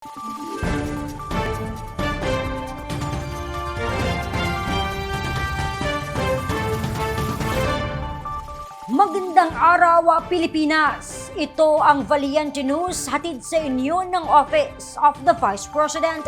Magandang araw, Pilipinas! Ito ang Valiente News hatid sa inyo ng Office of the Vice President.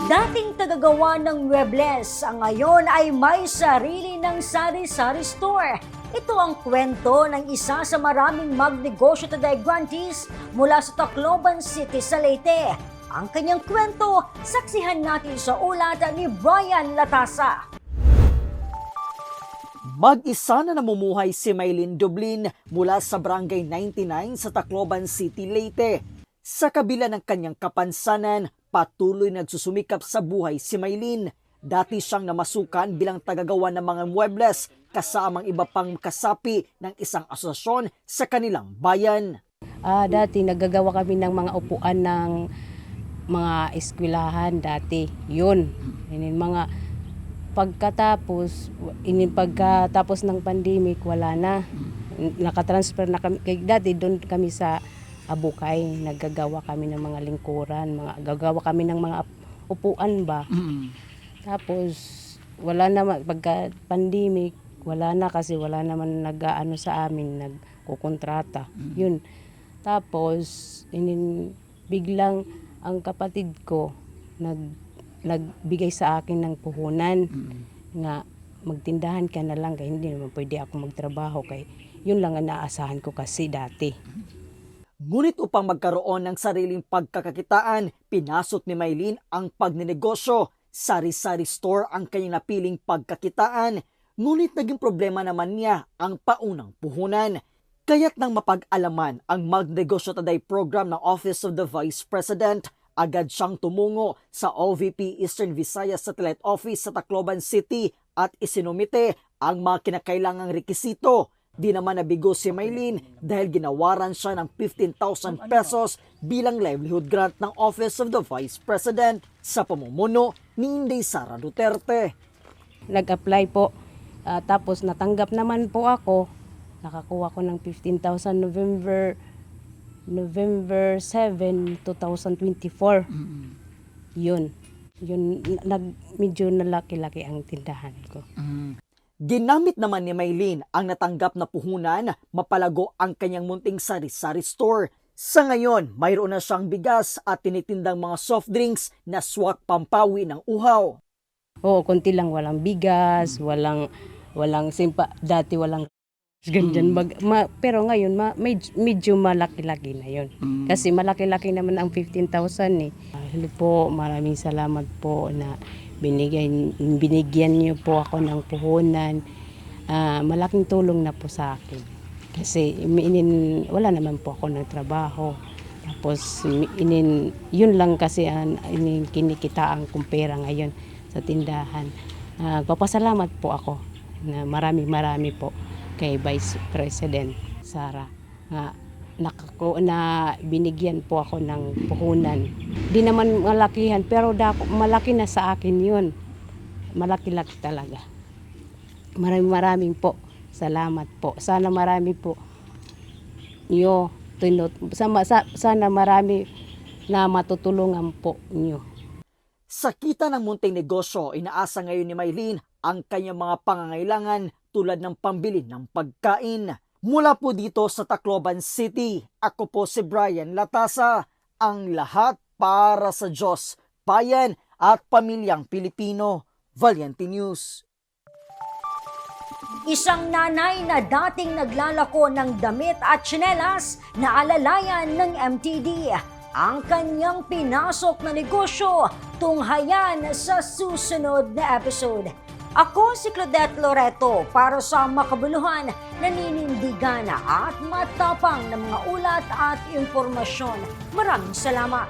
Dating tagagawa ng Muebles, ang ngayon ay may sarili ng sari-sari store. Ito ang kwento ng isa sa maraming magnegosyo today grantees mula sa Tacloban City sa Leyte. Ang kanyang kwento, saksihan natin sa ulat ni Brian Latasa. Mag-isa na namumuhay si Maylene Dublin mula sa Barangay 99 sa Tacloban City, Leyte. Sa kabila ng kanyang kapansanan, patuloy nagsusumikap sa buhay si Maylene. Dati siyang namasukan bilang tagagawa ng mga muebles kasamang iba pang kasapi ng isang asosasyon sa kanilang bayan. Dati naggagawa kami ng mga upuan ng mga eskwelahan dati. Yun, mga pagkatapos ng pandemic, wala na. Nakatransfer na kami. Dati doon kami sa Abukay, naggagawa kami ng mga lingkuran, gagawa kami ng mga upuan ba. Tapos wala na, pagka pandemic, wala na kasi wala naman nag-aano sa amin, nagkukontrata. Yun. Tapos biglang ang kapatid ko nagbigay sa akin ng puhunan nga magtindahan ka na lang kaya hindi naman pwede ako magtrabaho kay yun lang ang naasahan ko kasi dati. Ngunit upang magkaroon ng sariling pagkakakitaan, pinasok ni Maylene ang pagninegosyo. Sari-sari store ang kanyang napiling pagkakitaan, ngunit naging problema naman niya ang paunang puhunan. Kaya't nang mapag-alaman ang Magnegosyo Today program ng Office of the Vice President, agad siyang tumungo sa OVP Eastern Visayas Satellite Office sa Tacloban City at isinumite ang mga kinakailangang rekisito. Di naman nabigo si Maylene dahil ginawaran siya ng 15,000 pesos bilang livelihood grant ng Office of the Vice President sa pamumuno ni Inday Sara Duterte. Nag-apply po, tapos natanggap naman po ako. Nakakuha ko ng 15,000 November 7, 2024. Yun, medyo nalaki-laki ang tindahan ko. Ginamit naman ni Maylene ang natanggap na puhunan, mapalago ang kanyang munting sari-sari store. Sa ngayon, mayroon na siyang bigas at tinitindang mga soft drinks na swak pampawi ng uhaw. Oo, konti lang, walang bigas, walang dati walang ganyan. Pero ngayon, medyo malaki-laki na yun. Kasi malaki-laki naman ang 15,000 eh. Po, maraming salamat po na binigyan niyo po ako ng puhunan. Malaking tulong na po sa akin. Kasi wala naman po ako ng trabaho. Tapos yun lang kasi kinikitaan kong pera ngayon sa tindahan. Papasalamat po ako na marami po kay Vice President Sara na binigyan po ako ng puhunan. Di naman malakihan pero malaki na sa akin yun. Malaki-laki talaga. Maraming po salamat po. Sana marami po nyo sana marami na matutulungan po nyo. Sa kita ng munting negosyo, inaasa ngayon ni Maylene ang kanyang mga pangangailangan tulad ng pambili ng pagkain. Mula po dito sa Tacloban City, ako po si Brian Latasa, ang lahat para sa Diyos, bayan at pamilyang Pilipino. Valiente News. Isang nanay na dating naglalako ng damit at tsinelas na alalayan ng MTD. Ang kanyang pinasok na negosyo, tunghayan sa susunod na episode. Ako si Claudette Loreto para sa makabuluhan, naninindigan at matapang na mga ulat at impormasyon. Maraming salamat!